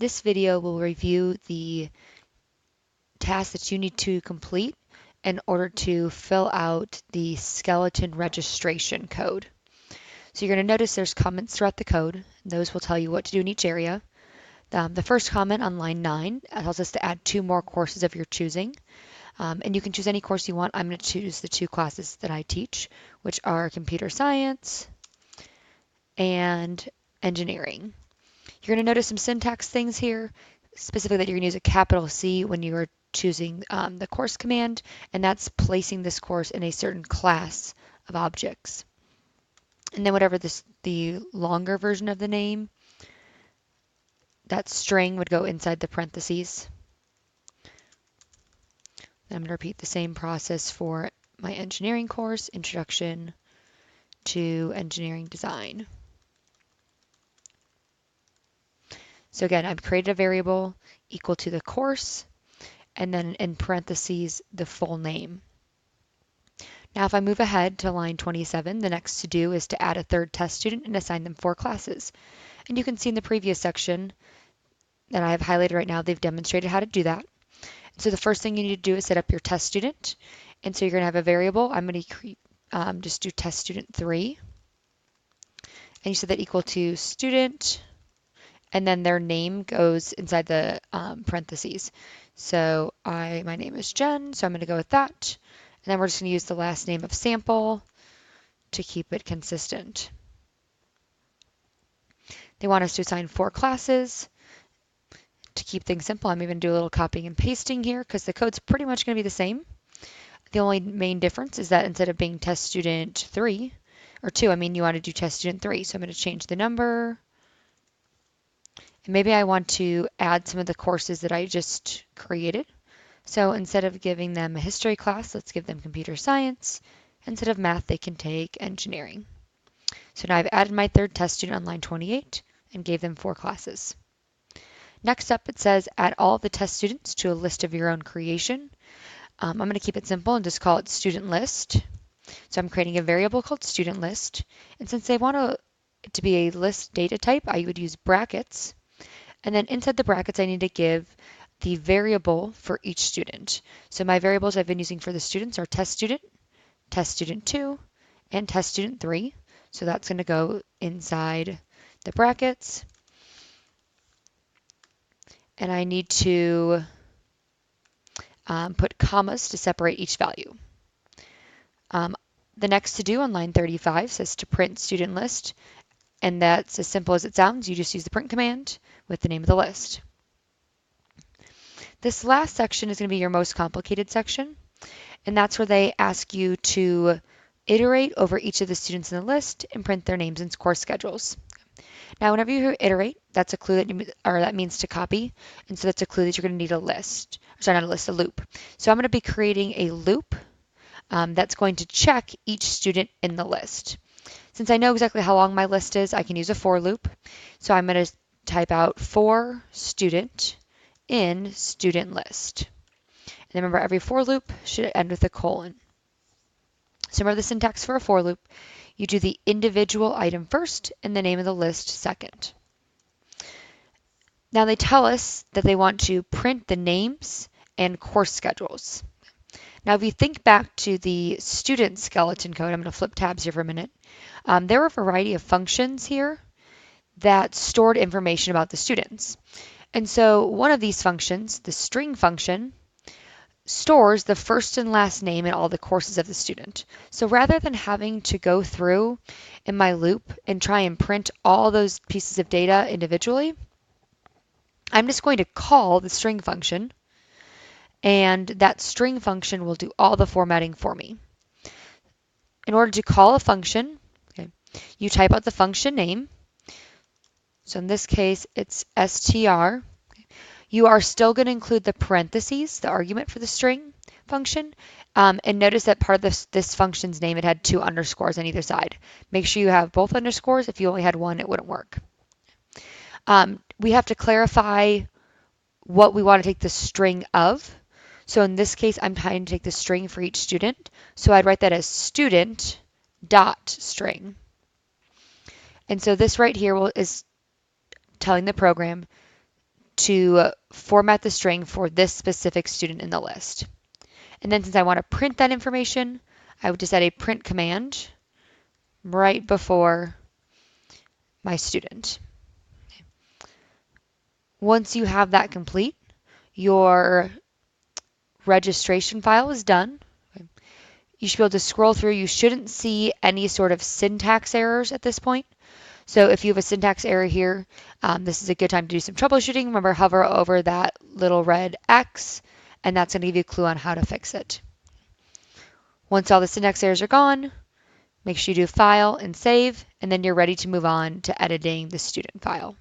This video will review the tasks that you need to complete in order to fill out the skeleton registration code. So you're going to notice there's comments throughout the code. Those will tell you what to do in each area. The first comment on line 9 tells us to add 2 more courses of your choosing. And you can choose any course you want. I'm going to choose the 2 classes that I teach, which are computer science and engineering. You're going to notice some syntax things here, specifically that you're going to use a capital C when you are choosing the course command, and that's placing this course in a certain class of objects. And then whatever the longer version of the name, that string would go inside the parentheses. I'm going to repeat the same process for my engineering course, Introduction to Engineering Design. So again, I've created a variable equal to the course, and then in parentheses, the full name. Now, if I move ahead to line 27, the next to do is to add a third test student and assign them 4 classes. And you can see in the previous section that I have highlighted right now, they've demonstrated how to do that. So the first thing you need to do is set up your test student. And so you're going to have a variable. I'm going to just do test student 3. And you set that equal to student, and then their name goes inside the parentheses. So my name is Jen, so I'm going to go with that. And then we're just going to use the last name of sample to keep it consistent. They want us to assign 4 classes. To keep things simple, I'm even going to do a little copying and pasting here because the code's pretty much going to be the same. The only main difference is that instead of being test student 3, or 2, you want to do test student 3. So I'm going to change the number. And maybe I want to add some of the courses that I just created. So instead of giving them a history class, let's give them computer science. Instead of math, they can take engineering. So now I've added my third test student on line 28 and gave them 4 classes. Next up, it says add all of the test students to a list of your own creation. I'm going to keep it simple and just call it student list. So I'm creating a variable called student list. And since they want it to be a list data type, I would use brackets. And then inside the brackets, I need to give the variable for each student. So my variables I've been using for the students are test student 2, and test student 3. So that's going to go inside the brackets. And I need to put commas to separate each value. The next to do on line 35 says to print student list. And that's as simple as it sounds. You just use the print command with the name of the list. This last section is going to be your most complicated section, and that's where they ask you to iterate over each of the students in the list and print their names and course schedules. Now, whenever you hear iterate, that's a clue that means to copy, and so that's a clue that you're going to need a list. Sorry, not a list, a loop. So I'm going to be creating a loop that's going to check each student in the list. Since I know exactly how long my list is, I can use a for loop. So I'm going to type out for student in student list. And remember, every for loop should end with a colon. So remember the syntax for a for loop. You do the individual item first and the name of the list second. Now they tell us that they want to print the names and course schedules. Now if you think back to the student skeleton code, I'm going to flip tabs here for a minute. There were a variety of functions here that stored information about the students. And so one of these functions, the string function, stores the first and last name in all the courses of the student. So rather than having to go through in my loop and try and print all those pieces of data individually, I'm just going to call the string function, and that string function will do all the formatting for me. In order to call a function, you type out the function name. So in this case, it's str. You are still going to include the parentheses, the argument for the string function. And notice that part of this function's name, it had 2 underscores on either side. Make sure you have both underscores. If you only had one, it wouldn't work. We have to clarify what we want to take the string of. So in this case, I'm trying to take the string for each student. So I'd write that as student dot string. And so this right here is telling the program to format the string for this specific student in the list. And then since I want to print that information, I would just add a print command right before my student. Once you have that complete, your registration file is done. You should be able to scroll through. You shouldn't see any sort of syntax errors at this point. So if you have a syntax error here, this is a good time to do some troubleshooting. Remember, hover over that little red X, and that's going to give you a clue on how to fix it. Once all the syntax errors are gone, make sure you do File and Save, and then you're ready to move on to editing the student file.